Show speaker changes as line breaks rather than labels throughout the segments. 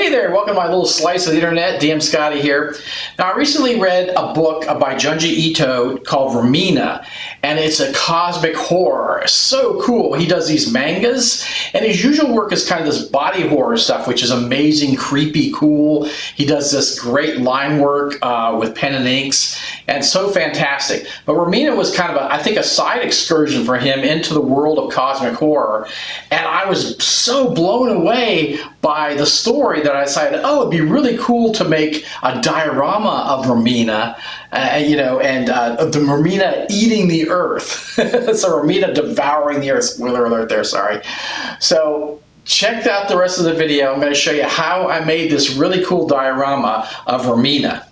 Hey there, welcome to my little slice of the internet. DM Scotty here. Now, I recently read a book by Junji Ito called Remina, and it's a cosmic horror. It's so cool. He does these mangas, and his usual work is kind of this body horror stuff, which is amazing, creepy, cool. He does this great line work with pen and inks, and so fantastic. But Remina was kind of, I think, a side excursion for him into the world of cosmic horror, and I was so blown away by the story that I decided, oh, it'd be really cool to make a diorama of Remina, the Remina eating the earth. So Remina devouring the earth. Spoiler alert there, sorry. So check out the rest of the video. I'm going to show you how I made this really cool diorama of Remina.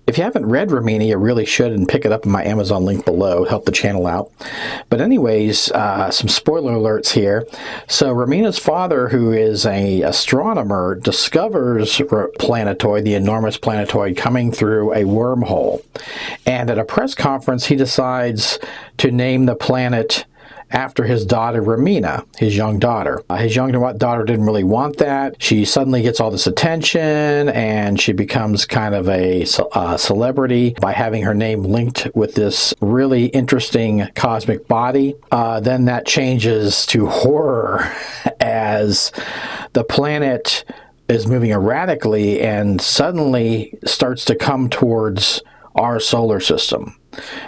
If you haven't read Remina, you really should, and pick it up in my Amazon link below. Help the channel out. But anyways, some spoiler alerts here. So Remina's father, who is an astronomer, discovers Planetoid, the enormous planetoid, coming through a wormhole. And at a press conference, he decides to name the planet after his daughter Remina, his young daughter. His young daughter didn't really want that. She suddenly gets all this attention, and she becomes kind of a celebrity by having her name linked with this really interesting cosmic body. Then that changes to horror as the planet is moving erratically and suddenly starts to come towards our solar system.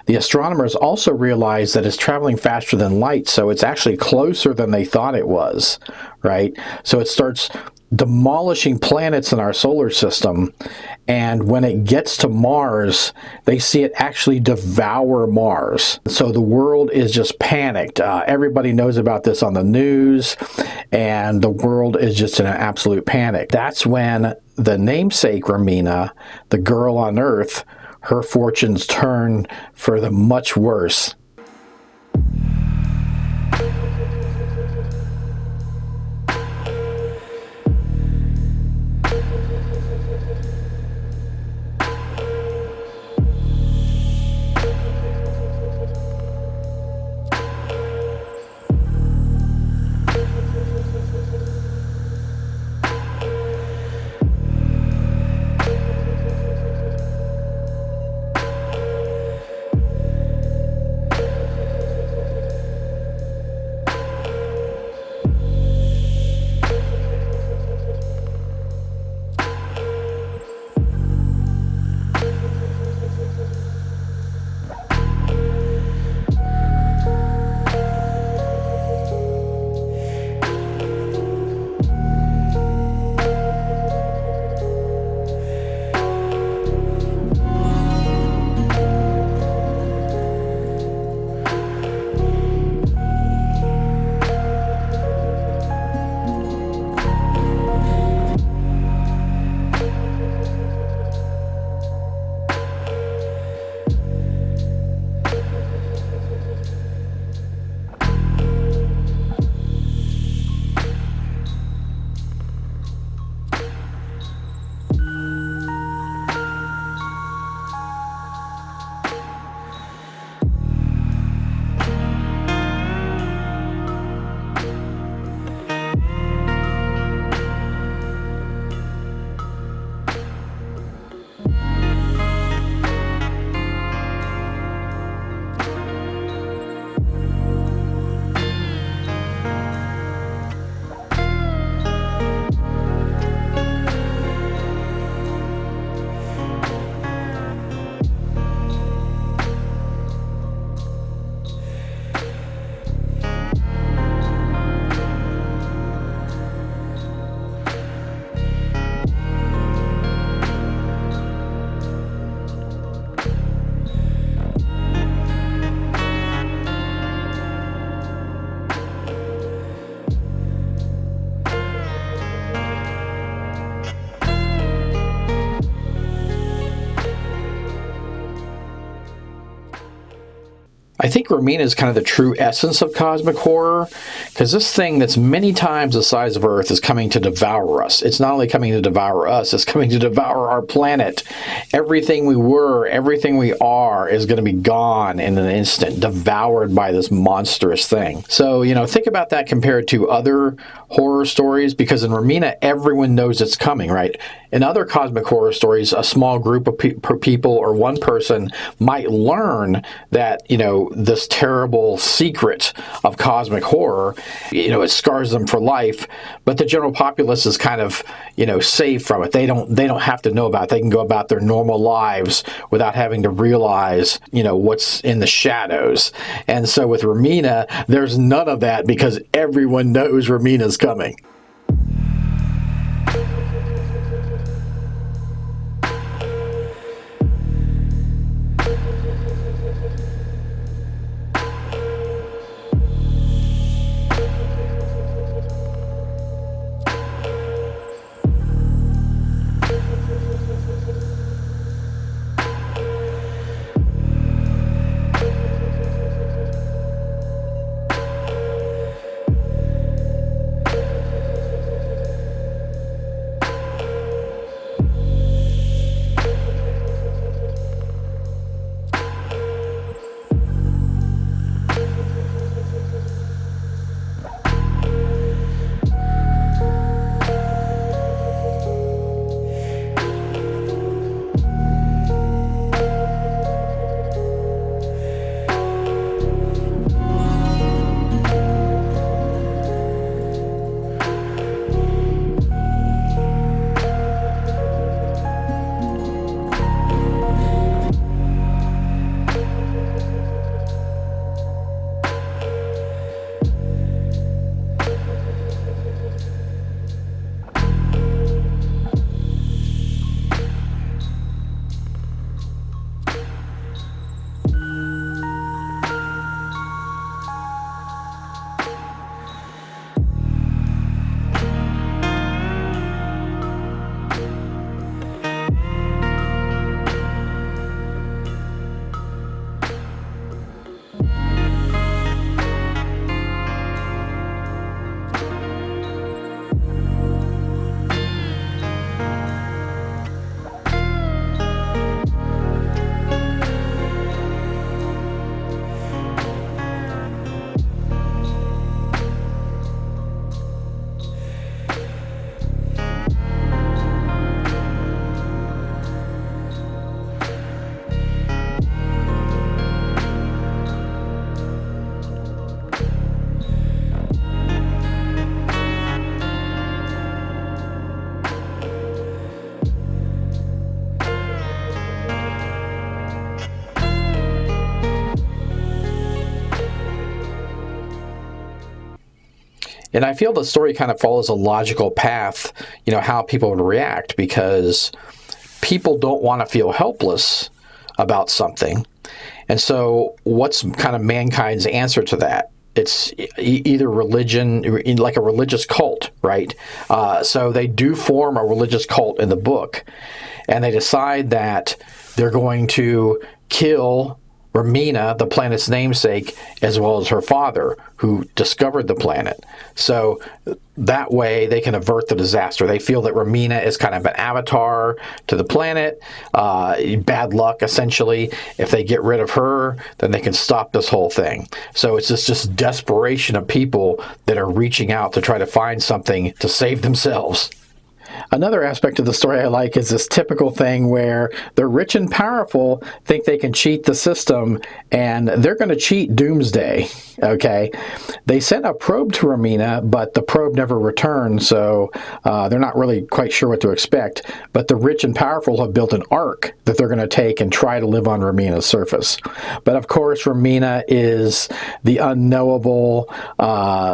The astronomers also realized that it's traveling faster than light, so it's actually closer than they thought it was, right? So it starts demolishing planets in our solar system, and when it gets to Mars, they see it actually devour Mars. So the world is just panicked. Everybody knows about this on the news, and the world is just in an absolute panic. That's when the namesake Remina, the girl on Earth, her fortunes turn for the much worse. I think Remina is kind of the true essence of cosmic horror, because this thing that's many times the size of Earth is coming to devour us. It's not only coming to devour us, it's coming to devour our planet. Everything we were, everything we are is going to be gone in an instant, devoured by this monstrous thing. So, think about that compared to other horror stories, because in Remina, everyone knows it's coming, right? In other cosmic horror stories, a small group of people or one person might learn that, this terrible secret of cosmic horror, it scars them for life, but the general populace is kind of, safe from it. They don't have to know about it. They can go about their normal lives without having to realize, what's in the shadows. And so with Remina, there's none of that, because everyone knows Remina's coming. And I feel the story kind of follows a logical path, how people would react, because people don't want to feel helpless about something. And so what's kind of mankind's answer to that? It's either religion, like a religious cult, right? So they do form a religious cult in the book, and they decide that they're going to kill Remina, the planet's namesake, as well as her father, who discovered the planet. So that way they can avert the disaster. They feel that Remina is kind of an avatar to the planet, bad luck, essentially. If they get rid of her, then they can stop this whole thing. So it's just desperation of people that are reaching out to try to find something to save themselves. Another aspect of the story I like is this typical thing where the rich and powerful think they can cheat the system, and they're going to cheat Doomsday, okay? They sent a probe to Remina, but the probe never returned, so they're not really quite sure what to expect. But the rich and powerful have built an ark that they're going to take and try to live on Remina's surface. But of course, Remina is the unknowable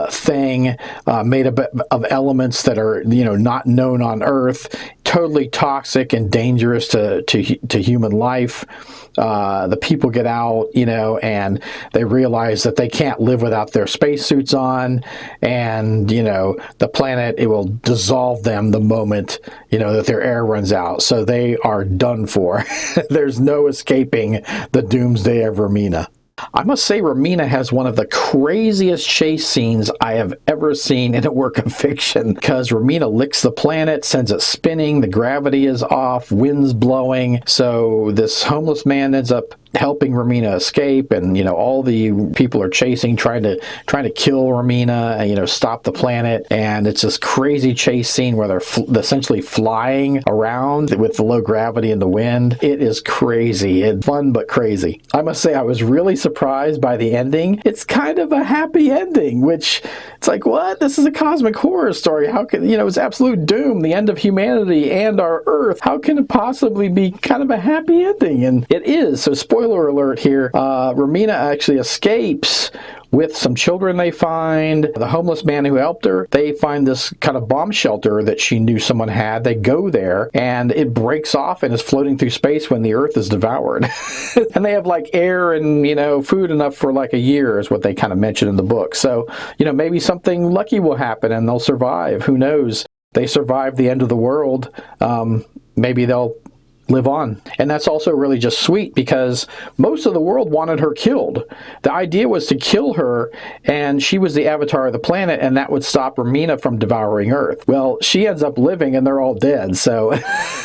thing made of elements that are, not known on Earth, totally toxic and dangerous to human life. The people get out, and they realize that they can't live without their spacesuits on, and, the planet, it will dissolve them the moment, that their air runs out. So they are done for. There's no escaping the doomsday of Remina. I must say Remina has one of the craziest chase scenes I have ever seen in a work of fiction, because Remina licks the planet, sends it spinning, the gravity is off, wind's blowing, so this homeless man ends up helping Remina escape, and all the people are chasing, trying to kill Remina, and stop the planet. And it's this crazy chase scene where they're essentially flying around with the low gravity and the wind. It is crazy. It's fun but crazy. I must say I was really surprised by the ending. It's kind of a happy ending, which it's like, what? This is a cosmic horror story. How can it's absolute doom, the end of humanity and our Earth. How can it possibly be kind of a happy ending? And it is. So spoiler alert here, Remina actually escapes with some children they find. The homeless man who helped her, they find this kind of bomb shelter that she knew someone had. They go there, and it breaks off and is floating through space when the Earth is devoured. And they have like air and, food enough for like a year is what they kind of mention in the book. So, maybe something lucky will happen and they'll survive. Who knows? They survive the end of the world. Maybe they'll live on. And that's also really just sweet, because most of the world wanted her killed. The idea was to kill her, and she was the avatar of the planet, and that would stop Remina from devouring Earth. Well, she ends up living, and they're all dead. So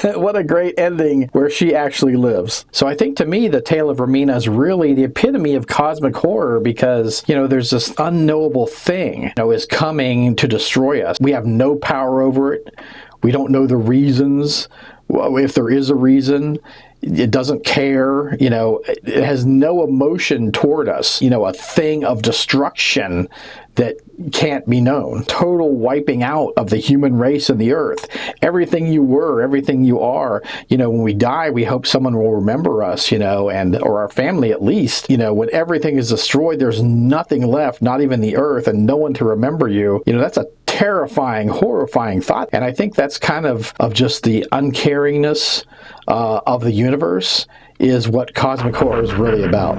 what a great ending where she actually lives. So I think, to me, the tale of Remina is really the epitome of cosmic horror, because, there's this unknowable thing, is coming to destroy us. We have no power over it. We don't know the reasons. Well, if there is a reason, it doesn't care, it has no emotion toward us, a thing of destruction that can't be known. Total wiping out of the human race and the Earth. Everything you were, everything you are, when we die, we hope someone will remember us, or our family at least. When everything is destroyed, there's nothing left, not even the Earth, and no one to remember you. That's a terrifying, horrifying thought. And I think that's kind of just the uncaringness of the universe is what cosmic horror is really about.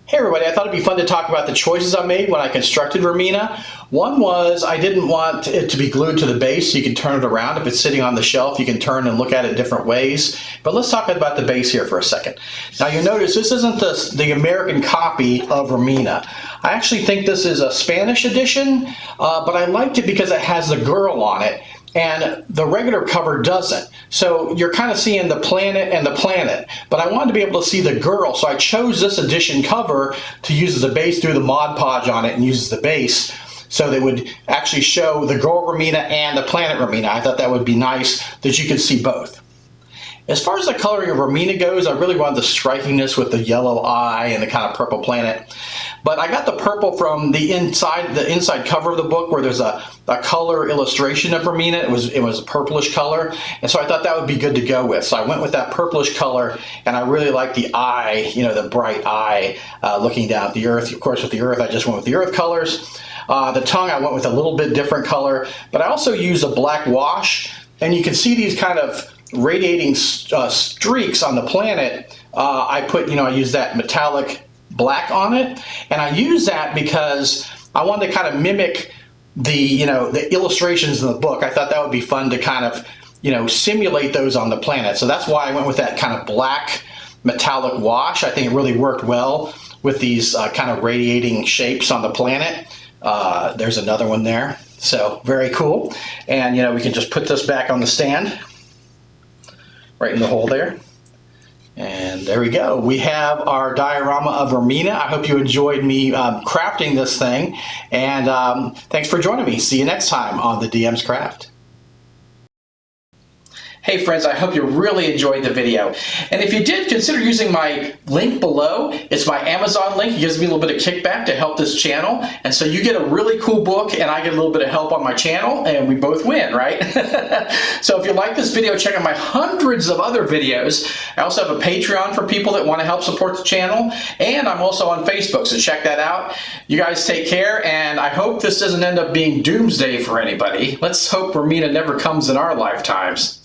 Hey everybody, I thought it'd be fun to talk about the choices I made when I constructed Remina. One was I didn't want it to be glued to the base so you can turn it around. If it's sitting on the shelf, you can turn and look at it different ways. But let's talk about the base here for a second. Now you'll notice this isn't the American copy of Remina. I actually think this is a Spanish edition, but I liked it because it has the girl on it. And the regular cover doesn't. So you're kind of seeing the planet and the planet. But I wanted to be able to see the girl, so I chose this edition cover to use as a base, through the Mod Podge on it and use as the base. so they would actually show the girl Remina and the planet Remina. I thought that would be nice that you could see both. As far as the coloring of Remina goes, I really wanted the strikiness with the yellow eye and the kind of purple planet. But I got the purple from the inside cover of the book, where there's a color illustration of Remina. It was a purplish color, and so I thought that would be good to go with. So I went with that purplish color, and I really like the eye, you know, the bright eye looking down at the earth. Of course, with the earth, I just went with the earth colors. The tongue, I went with a little bit different color, but I also used a black wash, and you can see these kind of radiating streaks on the planet. I used that metallic black on it, and I use that because I wanted to kind of mimic the illustrations in the book. I thought that would be fun to kind of simulate those on the planet. So that's why I went with that kind of black metallic wash. I think it really worked well with these kind of radiating shapes on the planet. There's another one there, so very cool. And we can just put this back on the stand, right in the hole there. And there we go. We have our diorama of Remina. I hope you enjoyed me crafting this thing. And thanks for joining me. See you next time on the DM's Craft. Hey friends, I hope you really enjoyed the video. And if you did, consider using my link below. It's my Amazon link. It gives me a little bit of kickback to help this channel. And so you get a really cool book and I get a little bit of help on my channel and we both win, right? So if you like this video, check out my hundreds of other videos. I also have a Patreon for people that want to help support the channel. And I'm also on Facebook, so check that out. You guys take care, and I hope this doesn't end up being doomsday for anybody. Let's hope Remina never comes in our lifetimes.